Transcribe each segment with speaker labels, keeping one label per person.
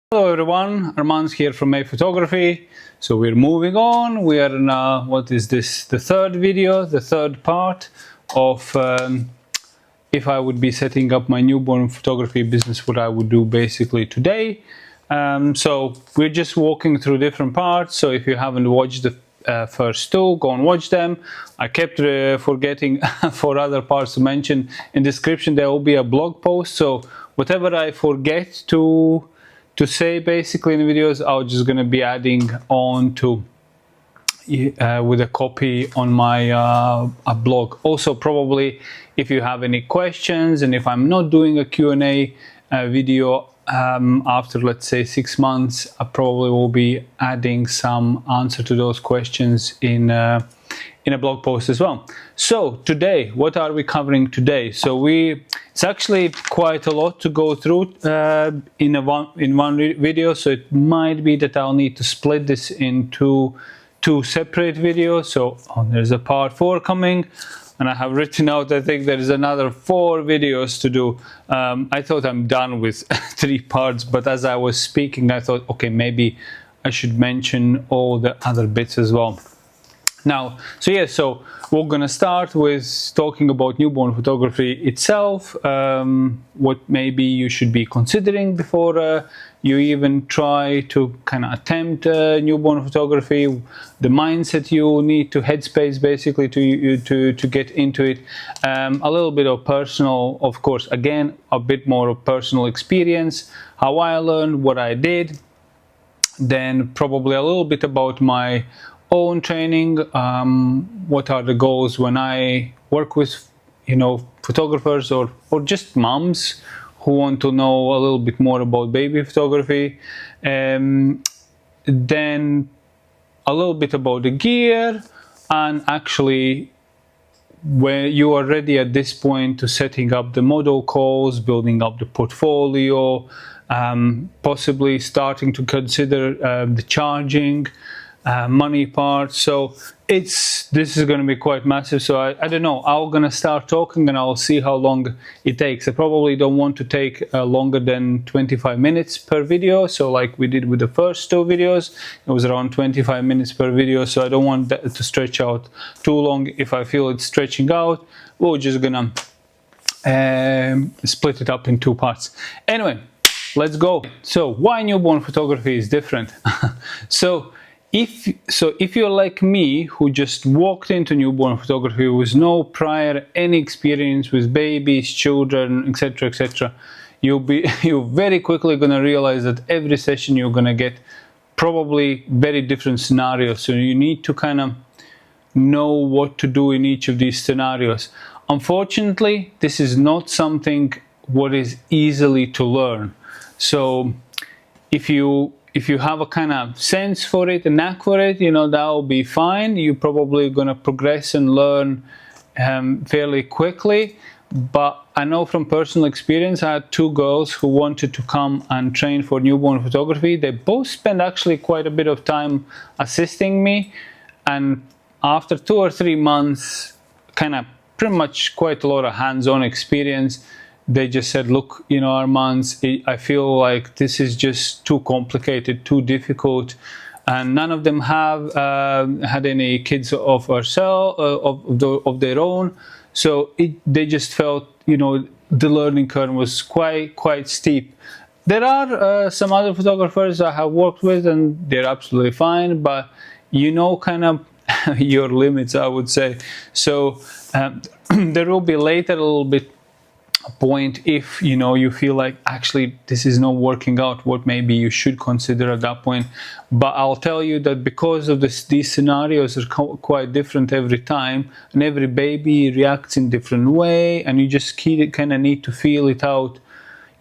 Speaker 1: Hello everyone, Arman's here from A-Photography. So we're moving on. We are now, what is this? The third video, the third part of if I would be setting up my newborn photography business, what I would do basically today. So we're just walking through different parts. So if you haven't watched the first two, go and watch them. I kept forgetting for other parts to mention. In the description there will be a blog post. So whatever I forget to say basically in videos, I'm just going to be adding on to with a copy on my blog. Also, probably if you have any questions, and if I'm not doing a Q&A video after, let's say, 6 months, I probably will be adding some answer to those questions in a blog post as well. So today, what are we covering today? So it's actually quite a lot to go through in one video, so it might be that I'll need to split this into two separate videos. So there's a part 4 coming, and I have written out, I think there is another 4 videos to do. I thought I'm done with 3 parts, but as I was speaking, I thought, okay, maybe I should mention all the other bits as well. Now, so we're gonna start with talking about newborn photography itself, what maybe you should be considering before you even try to kind of attempt newborn photography, the mindset you need to headspace basically to get into it, a little bit of personal, of course, again, a bit more of personal experience, how I learned, what I did, then probably a little bit about my own training, what are the goals when I work with, photographers or just moms who want to know a little bit more about baby photography, then a little bit about the gear, and actually when you are ready at this point to setting up the model calls, building up the portfolio, possibly starting to consider the charging money part. So this is going to be quite massive. So I don't know, I'm going to start talking and I'll see how long it takes. I probably don't want to take longer than 25 minutes per video. So like we did with the first 2 videos, it was around 25 minutes per video. So I don't want that to stretch out too long. If I feel it's stretching out, we're just gonna split it up in 2 parts. Anyway, let's go. So why newborn photography is different? If you're like me, who just walked into newborn photography with no prior any experience with babies, children, etc., you're very quickly gonna realize that every session you're gonna get probably very different scenarios. So you need to kind of know what to do in each of these scenarios. Unfortunately, this is not something what is easily to learn. So if you have a kind of sense for it, a knack for it, that will be fine. You're probably going to progress and learn fairly quickly. But I know from personal experience, I had 2 girls who wanted to come and train for newborn photography. They both spent actually quite a bit of time assisting me. And after 2 or 3 months, kind of pretty much quite a lot of hands-on experience, they just said, look, Armand, I feel like this is just too complicated, too difficult, and none of them have had any kids of their own. So they just felt, the learning curve was quite steep. There are some other photographers I have worked with, and they're absolutely fine, but kind of your limits, I would say. So there will be later a little bit point if you feel like actually this is not working out, what maybe you should consider at that point. But I'll tell you that because of these scenarios are quite different every time, and every baby reacts in different way, and you just kind of need to feel it out.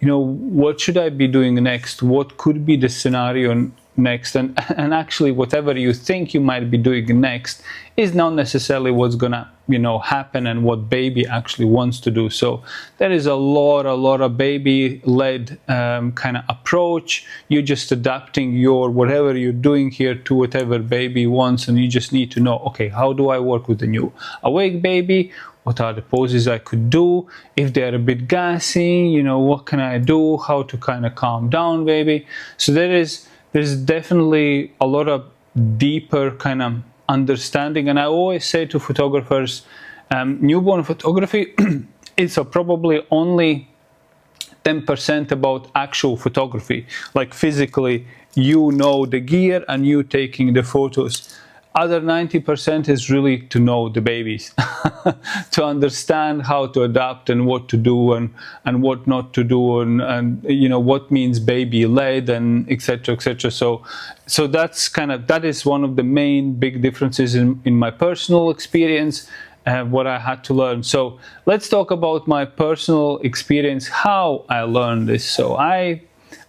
Speaker 1: What should I be doing next? What could be the scenario? And next, and actually whatever you think you might be doing next is not necessarily what's gonna, you know, happen and what baby actually wants to do. So there is a lot of baby-led kind of approach. You're just adapting your whatever you're doing here to whatever baby wants, and you just need to know, okay, how do I work with the new awake baby? What are the poses I could do? If they're a bit gassy, you know, what can I do? How to kind of calm down baby? So there's definitely a lot of deeper kind of understanding. And I always say to photographers, newborn photography is probably only 10% about actual photography, like physically, you know, the gear and you taking the photos. Other 90% is really to know the babies, to understand how to adapt and what to do and what not to do, and you know what means baby led and etc. etc. So that is one of the main big differences in my personal experience, what I had to learn. So let's talk about my personal experience, how I learned this. So I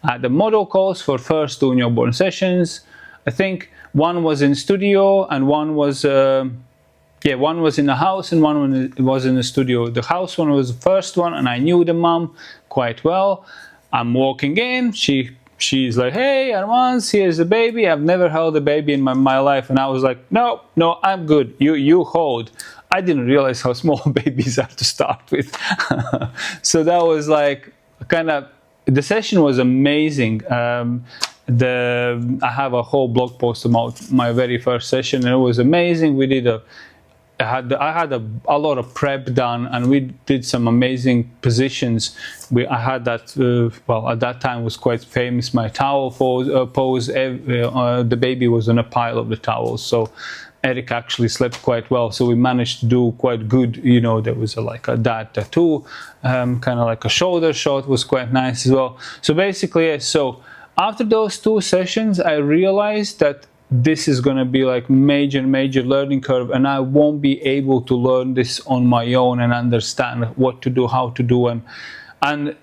Speaker 1: had the model calls for first 2 newborn sessions. I think one was in studio and one was one was in the house and one was in the studio. The house one was the first one, and I knew the mom quite well. I'm walking in, she's like, hey Armand, here's the baby. I've never held a baby in my life. And I was like, no, I'm good, you hold. I didn't realize how small babies are to start with. So that was like kind of, the session was amazing. I have a whole blog post about my very first session, and it was amazing. I had a lot of prep done, and we did some amazing positions. I had that, well, at that time was quite famous, my towel pose. The baby was on a pile of the towels, so Eric actually slept quite well, so we managed to do quite good. You know, there was like a dad tattoo, kind of like a shoulder shot was quite nice as well. So basically, so after those 2 sessions, I realized that this is going to be like major learning curve, and I won't be able to learn this on my own and understand what to do, how to do, and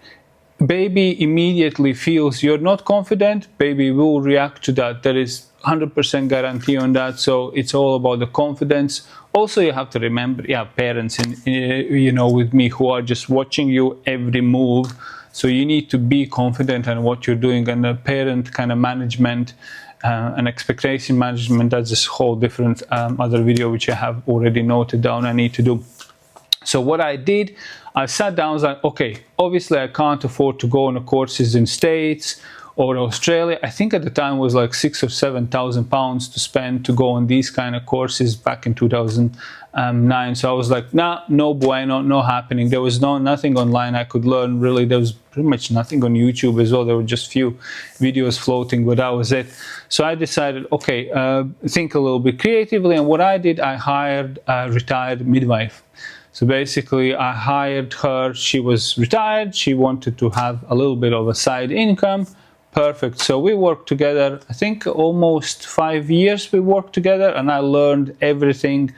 Speaker 1: baby immediately feels you're not confident. Baby will react to that. There is 100% guarantee on that. So it's all about the confidence. Also, you have to remember, parents you know, with me, who are just watching you every move. So you need to be confident in what you're doing, and the parent kind of management and expectation management, that's this whole different other video which I have already noted down I need to do. So what I did, I sat down, I was like, okay, obviously I can't afford to go on the courses in States or Australia. I think at the time it was like £6,000 or £7,000 to spend to go on these kind of courses back in 2009. So I was like, nah, no bueno, no happening. There was nothing online I could learn really. There was pretty much nothing on YouTube as well. There were just few videos floating, but that was it. So I decided, okay, think a little bit creatively. And what I did, I hired a retired midwife. So basically I hired her. She was retired. She wanted to have a little bit of a side income. Perfect. So we worked together, I think almost 5 years we worked together, and I learned everything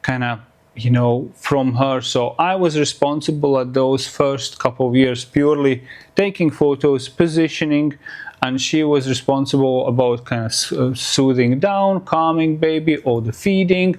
Speaker 1: kind of, you know, from her. So I was responsible at those first couple of years purely taking photos, positioning, and she was responsible about kind of soothing down, calming baby, all the feeding,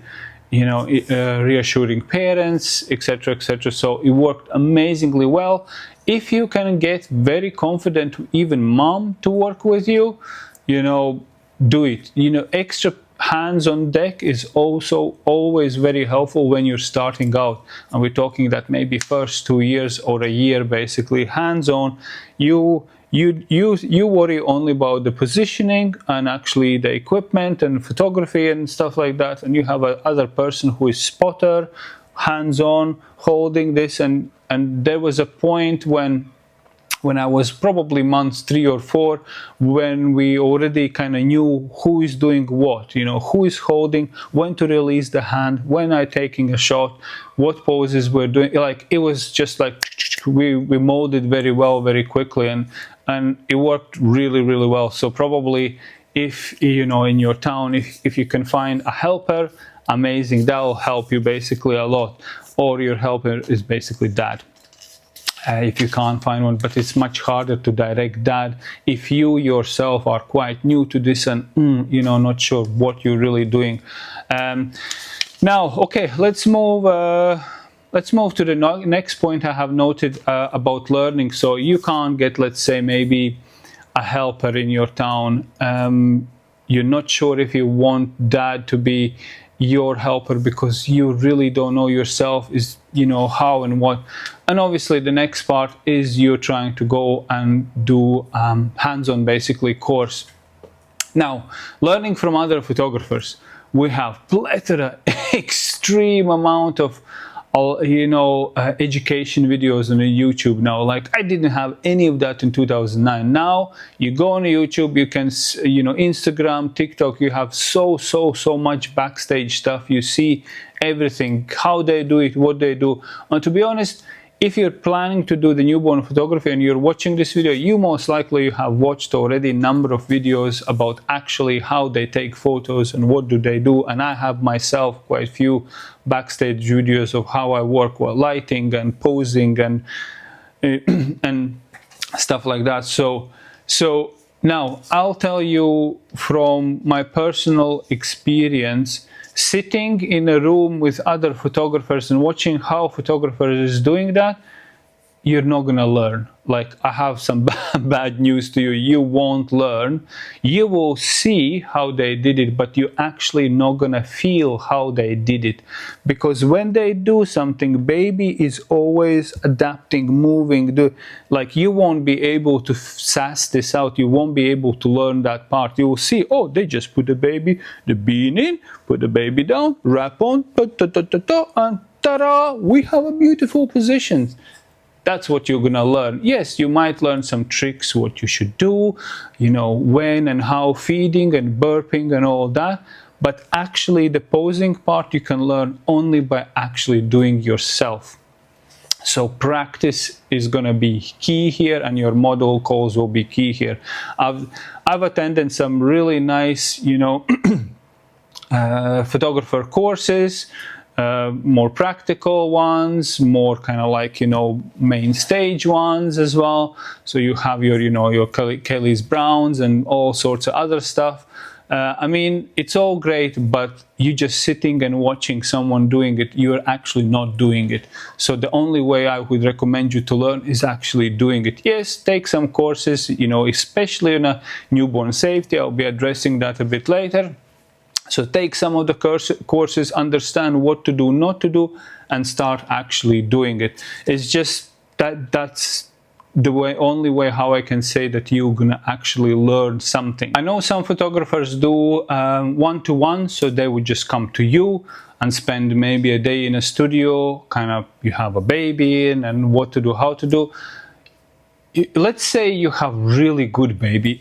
Speaker 1: you know, reassuring parents, etc., etc. So it worked amazingly well. If you can get very confident, even mom, to work with you, you know, do it. You know, extra hands on deck is also always very helpful when you're starting out. And we're talking that maybe first 2 years or a year, basically hands on. You worry only about the positioning and actually the equipment and photography and stuff like that. And you have another person who is spotter, hands on, holding this. And there was a point when I was probably months 3 or 4, when we already kind of knew who is doing what, you know, who is holding, when to release the hand, when I'm taking a shot, what poses we're doing. Like, it was just like we molded very well, very quickly, and it worked really, really well. So probably, if you know, in your town, if you can find a helper, amazing, that will help you basically a lot. Or your helper is basically dad. if you can't find one, but it's much harder to direct that if you yourself are quite new to this and you know, not sure what you're really doing. Now, okay, let's move to the next point I have noted about learning. So you can't get, let's say, maybe a helper in your town. You're not sure if you want dad to be your helper because you really don't know yourself, is, you know, how and what. And obviously the next part is you're trying to go and do hands-on basically course. Now, learning from other photographers, we have plethora, extreme amount of you know, education videos on YouTube now. Like, I didn't have any of that in 2009. Now you go on YouTube, you can, you know, Instagram, TikTok, you have so much backstage stuff. You see everything, how they do it, what they do. And to be honest, if you're planning to do the newborn photography and you're watching this video, you most likely have watched already a number of videos about actually how they take photos and what do they do. And I have myself quite a few backstage videos of how I work with lighting and posing and and stuff like that. So now I'll tell you from my personal experience, sitting in a room with other photographers and watching how photographers is doing that, you're not gonna learn. Like, I have some bad news to you. You won't learn. You will see how they did it, but you're actually not gonna feel how they did it. Because when they do something, baby is always adapting, moving. Like, you won't be able to suss this out. You won't be able to learn that part. You will see, oh, they just put the bean in, put the baby down, wrap on, and ta-da, we have a beautiful position. That's what you're gonna learn. Yes, you might learn some tricks, what you should do, you know, when and how feeding and burping and all that. But actually the posing part you can learn only by actually doing yourself. So practice is gonna be key here, and your model calls will be key here. I've attended some really nice, you know, photographer courses, more practical ones, more kind of like, you know, main stage ones as well. So you have your, you know, your Kelly's Browns and all sorts of other stuff. I mean, it's all great, but you just sitting and watching someone doing it, you're actually not doing it. So the only way I would recommend you to learn is actually doing it. Yes, take some courses, you know, especially on a newborn safety. I'll be addressing that a bit later. So take some of the courses, understand what to do, not to do, and start actually doing it. It's just that's the only way how I can say that you're gonna actually learn something. I know some photographers do one-to-one, so they would just come to you and spend maybe a day in a studio, kind of, you have a baby in and what to do, how to do. Let's say you have really good baby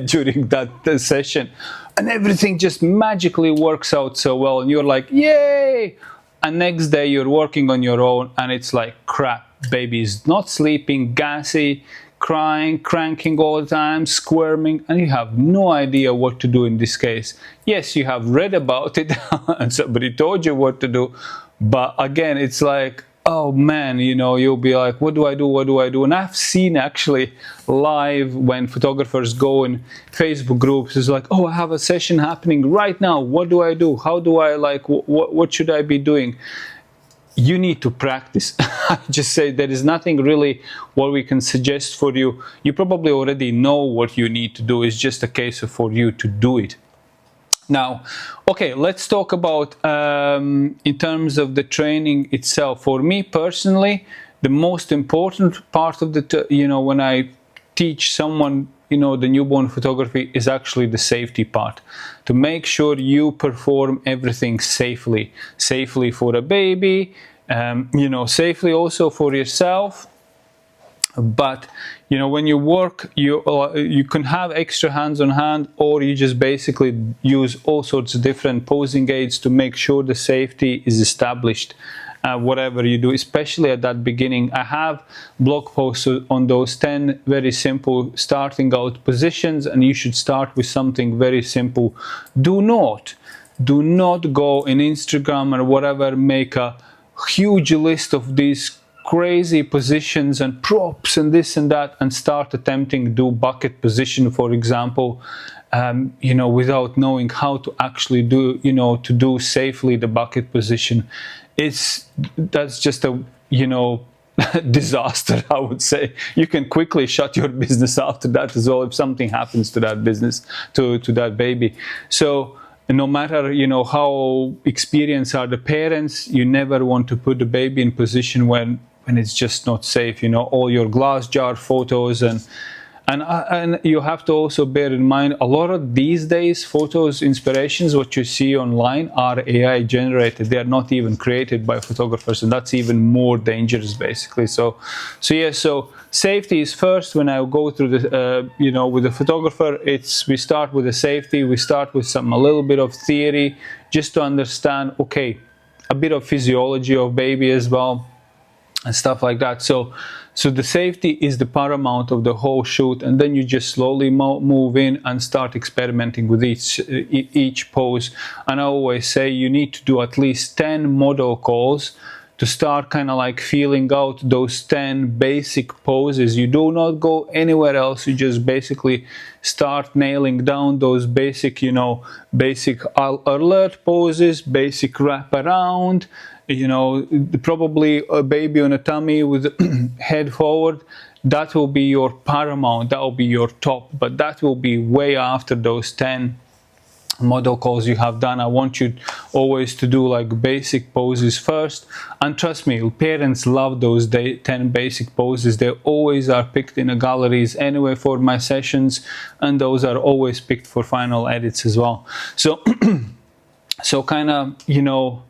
Speaker 1: during that session and everything just magically works out so well and you're like, yay! And next day you're working on your own and it's like, crap, baby is not sleeping, gassy, crying, cranking all the time, squirming, and you have no idea what to do in this case. Yes, you have read about it and somebody told you what to do, but again, it's like, oh man, you know, you'll be like, what do I do, what do I do? And I've seen actually live when photographers go in Facebook groups, it's like, oh, I have a session happening right now, what do I do, how do I, like, what should I be doing? You need to practice. I just say there is nothing really what we can suggest for you. You probably already know what you need to do, it's just a case of for you to do it. Now, okay, let's talk about in terms of the training itself. For me personally, the most important part of the, you know, when I teach someone, you know, the newborn photography is actually the safety part. To make sure you perform everything safely. Safely for a baby, you know, safely also for yourself. But you know, when you work, you can have extra hands on hand, or you just basically use all sorts of different posing aids to make sure the safety is established. Whatever you do, especially at that beginning. I have blog posts on those 10 very simple starting out positions, and you should start with something very simple. Do not go in Instagram or whatever, make a huge list of these crazy positions and props and this and that, and start attempting to do bucket position, for example, you know, without knowing how to actually do, you know, to do safely the bucket position. That's just a, you know, disaster, I would say. You can quickly shut your business after that as well if something happens to that business, to that baby. So no matter, you know, how experienced are the parents, you never want to put the baby in position when it's just not safe. You know, all your glass jar photos and you have to also bear in mind, a lot of these days photos, inspirations, what you see online are AI generated. They are not even created by photographers, and that's even more dangerous, basically. So yeah, so safety is first. When I go through the you know, with the photographer, we start with the safety. We start with a little bit of theory, just to understand, okay, a bit of physiology of baby as well, and stuff like that. So the safety is the paramount of the whole shoot, and then you just slowly move in and start experimenting with each pose. And I always say you need to do at least 10 model calls to start kind of like feeling out those 10 basic poses. You do not go anywhere else. You just basically start nailing down those basic, you know, basic alert poses, basic wrap around, you know, probably a baby on a tummy with head forward. That will be your paramount, that will be your top, but that will be way after those 10 model calls you have done. I want you always to do like basic poses first, and trust me, parents love those 10 basic poses. They always are picked in the galleries anyway for my sessions, and those are always picked for final edits as well. So so kind of, you know,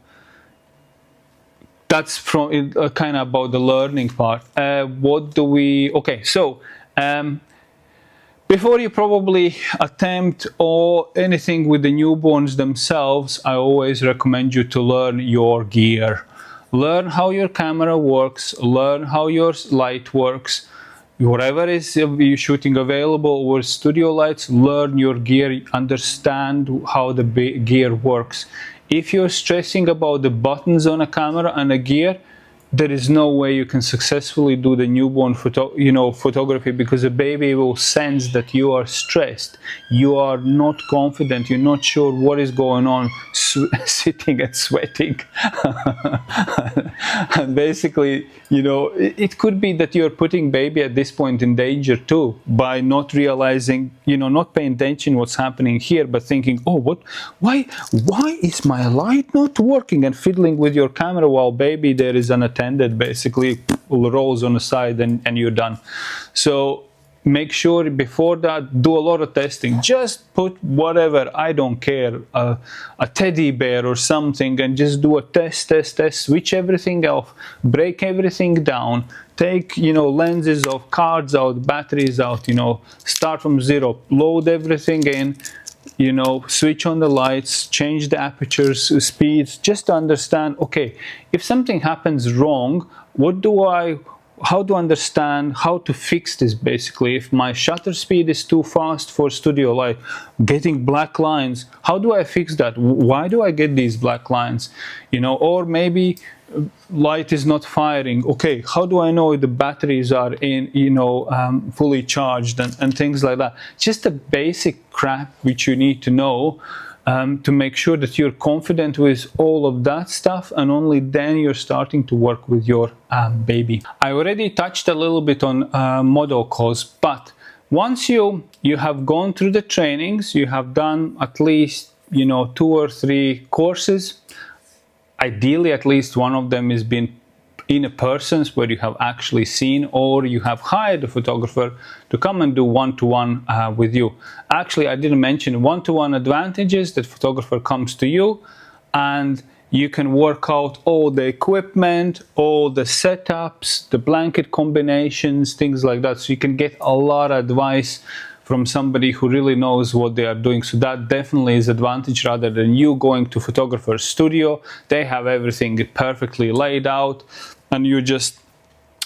Speaker 1: that's from kind of about the learning part. What do we, okay, so before you probably attempt or anything with the newborns themselves, I always recommend you to learn your gear. Learn how your camera works, learn how your light works. Whatever is you're shooting available or studio lights, learn your gear, understand how the gear works. If you're stressing about the buttons on a camera and a gear, there is no way you can successfully do the newborn photography, because a baby will sense that you are stressed, you are not confident, you're not sure what is going on, sitting and sweating. And basically, you know, it could be that you're putting baby at this point in danger too, by not realizing, you know, not paying attention what's happening here, but thinking, oh, why is my light not working, and fiddling with your camera while baby there is unattended, basically rolls on the side, and you're done. So make sure before that, do a lot of testing. Just put whatever, I don't care, a teddy bear or something, and just do a test, switch everything off, break everything down, take, you know, lenses off, cards out, batteries out, you know, start from zero, load everything in, you know, switch on the lights, change the apertures, speeds, just to understand, okay, if something happens wrong, how do I understand how to fix this, basically? If my shutter speed is too fast for studio light, getting black lines, how do I fix that? Why do I get these black lines? You know, or maybe light is not firing. Okay, how do I know the batteries are in, you know, fully charged, and things like that. Just the basic crap which you need to know to make sure that you're confident with all of that stuff, and only then you're starting to work with your baby. I already touched a little bit on model calls, but once you have gone through the trainings, you have done at least, you know, 2 or 3 courses. Ideally, at least one of them has been in a person where you have actually seen, or you have hired a photographer to come and do one-to-one with you. Actually, I didn't mention one-to-one advantages, that photographer comes to you and you can work out all the equipment, all the setups, the blanket combinations, things like that. So you can get a lot of advice from somebody who really knows what they are doing. So that definitely is advantage, rather than you going to photographer's studio. They have everything perfectly laid out, and you just,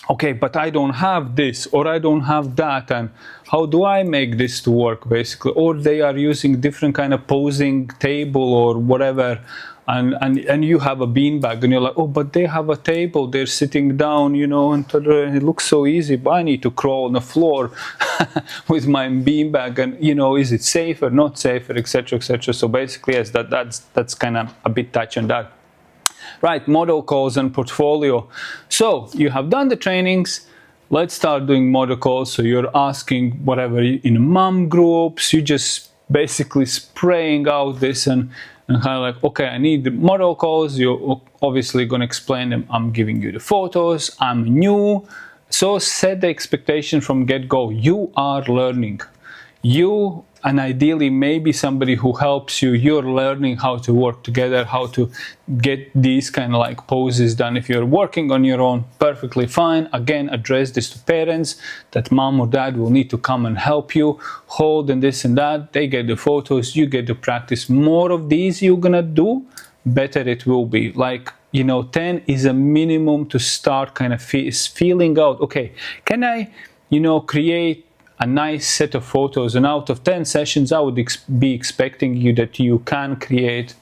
Speaker 1: okay, but I don't have this, or I don't have that, and how do I make this to work, basically? Or they are using different kind of posing table or whatever, and you have a beanbag, and you're like, oh, but they have a table, they're sitting down, you know, and it looks so easy, but I need to crawl on the floor with my beanbag, and you know, is it safer, not safer, etc., etc. So basically, yes, that's kind of a bit touch on that. Right, model calls and portfolio. So you have done the trainings. Let's start doing model calls. So you're asking whatever in mom groups, you just basically spraying out this and kind of like, okay, I need the model calls. You're obviously going to explain them. I'm giving you the photos. I'm new. So set the expectation from get-go. You are learning. You, and ideally maybe somebody who helps you, you're learning how to work together, how to get these kind of like poses done. If you're working on your own, perfectly fine. Again, address this to parents, that mom or dad will need to come and help you, hold and this and that. They get the photos, you get the practice. More of these you're gonna do, better it will be. Like, you know, 10 is a minimum to start kind of feeling out, okay, can I, you know, create a nice set of photos? And out of 10 sessions, I would be expecting you that you can create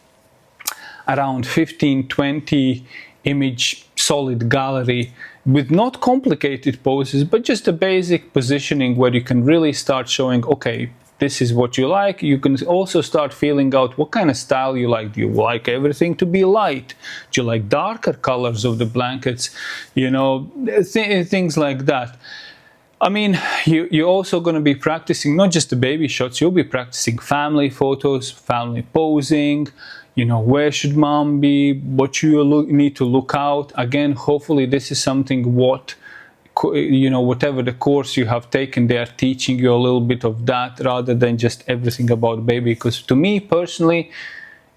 Speaker 1: around 15, 20 image solid gallery with not complicated poses, but just a basic positioning where you can really start showing, okay, this is what you like. You can also start feeling out what kind of style you like. Do you like everything to be light? Do you like darker colors of the blankets? You know, things like that. I mean, you're also going to be practicing not just the baby shots, you'll be practicing family photos, family posing, you know, where should mom be, what you need to look out. Again, hopefully this is something you know, whatever the course you have taken, they are teaching you a little bit of that rather than just everything about baby. Because to me personally,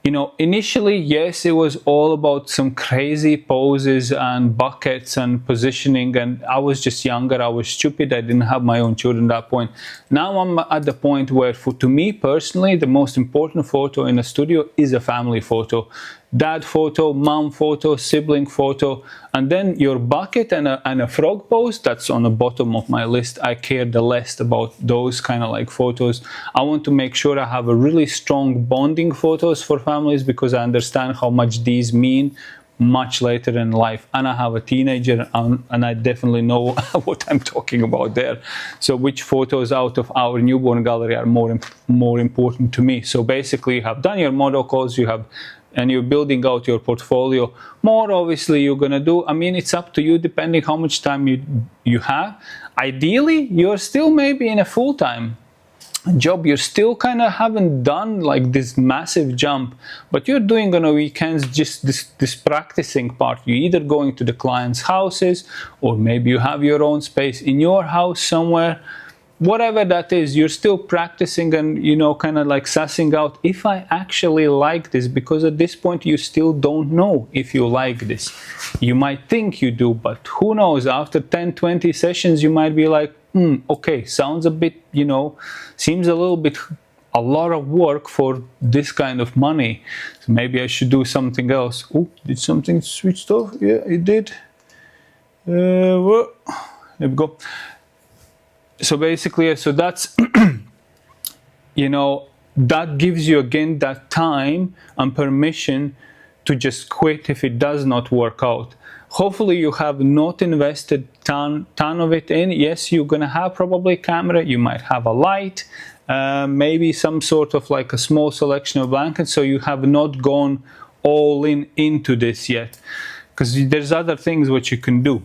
Speaker 1: you know, initially, yes, it was all about some crazy poses and buckets and positioning, and I was just younger, I was stupid, I didn't have my own children at that point. Now I'm at the point where, to me personally, the most important photo in a studio is a family photo. Dad photo, mom photo, sibling photo, and then your bucket and a frog pose, that's on the bottom of my list. I care the least about those kind of like photos. I want to make sure I have a really strong bonding photos for families, because I understand how much these mean much later in life, and I have a teenager, and I definitely know what I'm talking about there. So which photos out of our newborn gallery are more important to me? So basically, you have done your model calls, and you're building out your portfolio. More obviously you're gonna do, I mean, it's up to you depending how much time you have. Ideally, you're still maybe in a full-time job, you still kind of haven't done like this massive jump, but you're doing on the weekends just this practicing part. You're either going to the clients' houses, or maybe you have your own space in your house somewhere. Whatever that is, you're still practicing and, you know, kind of like sussing out if I actually like this, because at this point you still don't know if you like this. You might think you do, but who knows, after 10, 20 sessions you might be like, okay, sounds a bit, you know, seems a lot of work for this kind of money. So maybe I should do something else. Oh, did something switched off? Yeah, it did. Well, there we go. So basically, so that's, you know, that gives you again that time and permission to just quit if it does not work out. Hopefully you have not invested ton of it in. Yes, you're gonna have probably a camera, you might have a light, maybe some sort of like a small selection of blankets, so you have not gone all into this yet, because there's other things which you can do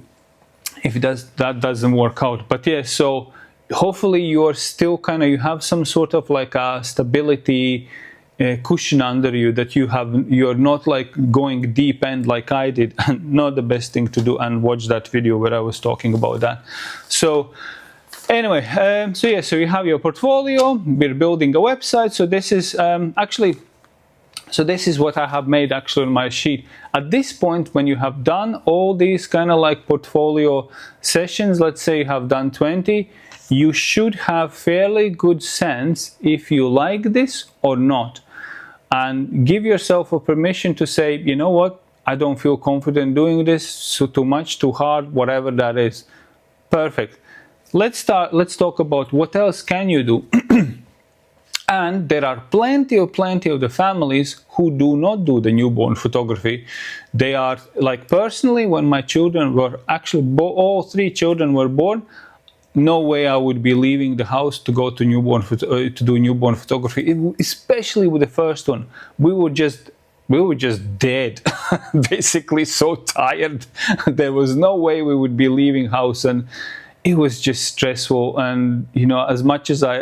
Speaker 1: if that doesn't work out. But yeah, so hopefully you're still kind of, you have some sort of like a stability cushion under you, that you're not like going deep end like I did, and not the best thing to do. And watch that video where I was talking about that. So anyway, so yeah, so you have your portfolio, we're building a website. So this is so this is what I have made actually on my sheet. At this point, when you have done all these kind of like portfolio sessions, let's say you have done 20, you should have fairly good sense if you like this or not. And give yourself a permission to say, you know what, I don't feel confident doing this, so too much, too hard, whatever that is. Perfect. Let's talk about what else can you do. And there are plenty of the families who do not do the newborn photography. They are like, personally, when my children were actually all 3 children were born, no way I would be leaving the house to go to to do newborn photography. Especially with the first one, we were just dead, basically so tired. There was no way we would be leaving house, and it was just stressful. And you know, as much as I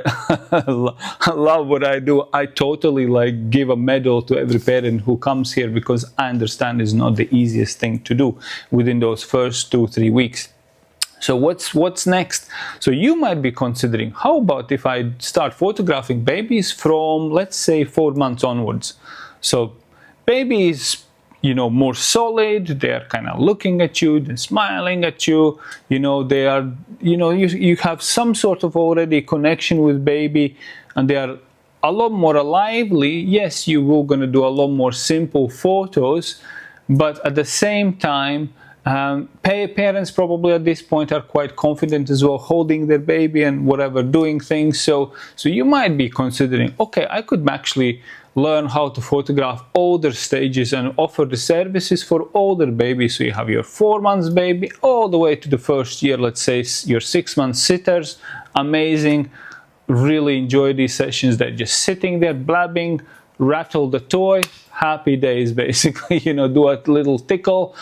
Speaker 1: love what I do, I totally like give a medal to every parent who comes here, because I understand it's not the easiest thing to do within those first 2-3 weeks. So what's next? So you might be considering, how about if I start photographing babies from, let's say, 4 months onwards? So babies, you know, more solid, they're kind of looking at you, they're smiling at you, you know, they are, you know, you have some sort of already connection with baby, and they are a lot more lively. Yes, you will gonna do a lot more simple photos, but at the same time, parents probably at this point are quite confident as well, holding their baby and whatever, doing things. So you might be considering, okay, I could actually learn how to photograph older stages and offer the services for older babies. So you have your 4 months baby all the way to the first year, let's say your 6 month sitters. Amazing, really enjoy these sessions. They're just sitting there blabbing, rattle the toy, happy days basically. You know, do a little tickle,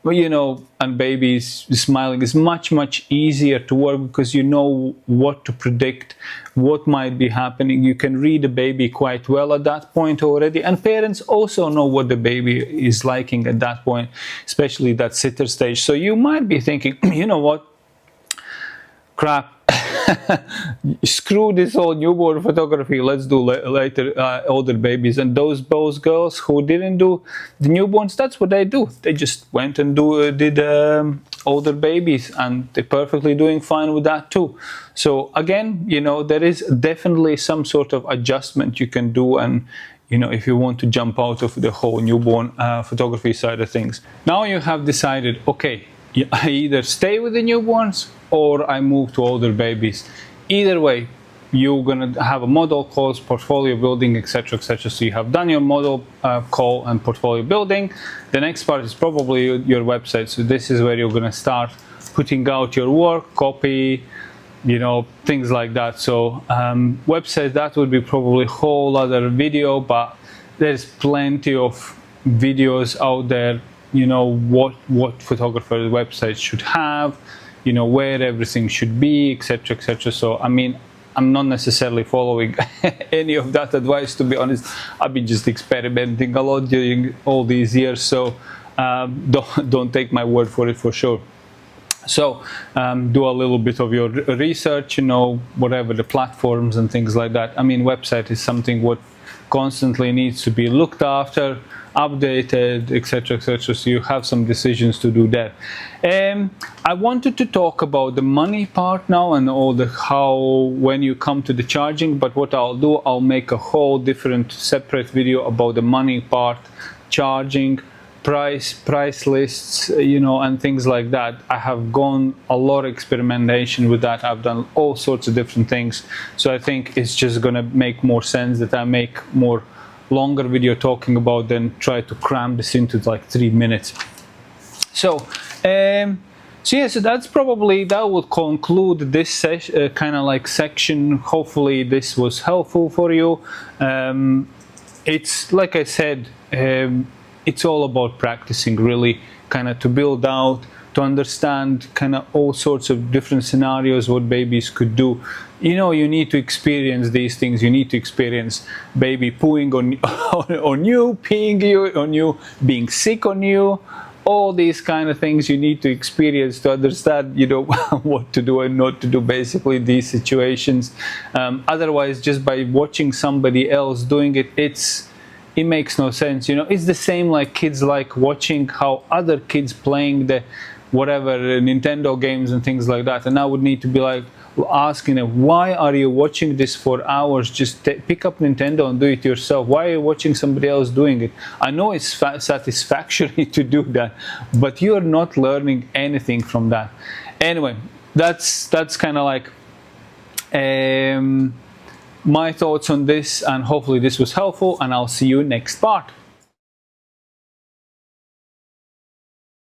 Speaker 1: you know, and babies smiling. Is much easier to work, because you know what to predict, what might be happening. You can read the baby quite well at that point already, and parents also know what the baby is liking at that point, especially that sitter stage. So you might be thinking, you know what, crap, screw this whole newborn photography, let's do later older babies. And those girls who didn't do the newborns, that's what they do. They just went and did older babies, and they're perfectly doing fine with that too. So again, you know, there is definitely some sort of adjustment you can do, and you know, if you want to jump out of the whole newborn photography side of things. Now you have decided, okay, I either stay with the newborns or I move to older babies. Either way, you're gonna have a model course, portfolio building, etc., etc. So you have done your model call and portfolio building. The next part is probably your website. So this is where you're gonna start putting out your work, copy, you know, things like that. So website, that would be probably a whole other video, but there's plenty of videos out there, you know, what photographers' websites should have, you know, where everything should be, etc., etc. So I mean, I'm not necessarily following any of that advice, to be honest. I've been just experimenting a lot during all these years, so don't take my word for it, for sure. So do a little bit of your research, you know, whatever the platforms and things like that. I mean, website is something what constantly needs to be looked after, updated, etc., etc. So you have some decisions to do there. I wanted to talk about the money part now, and all the how, when you come to the charging, but what I'll do, I'll make a whole different separate video about the money part, charging, price lists, you know, and things like that. I have gone a lot of experimentation with that. I've done all sorts of different things. So I think it's just gonna make more sense that I make more longer video talking about than try to cram this into like 3 minutes. So yeah, so that's probably, that would conclude this kind of like section. Hopefully this was helpful for you. It's like I said, it's all about practicing, really, kind of to build out, to understand kind of all sorts of different scenarios what babies could do. You know, you need to experience these things. You need to experience baby pooing on you, peeing on you, being sick on you, all these kind of things you need to experience to understand, you know, what to do and not to do, basically, these situations. Otherwise, just by watching somebody else doing it, it makes no sense. You know, it's the same like kids like watching how other kids playing the whatever Nintendo games and things like that, and I would need to be like asking them, why are you watching this for hours? Just pick up Nintendo and do it yourself. Why are you watching somebody else doing it? I know it's satisfactory to do that, but you're not learning anything from that. Anyway, that's kind of like my thoughts on this, and hopefully this was helpful, and I'll see you next part.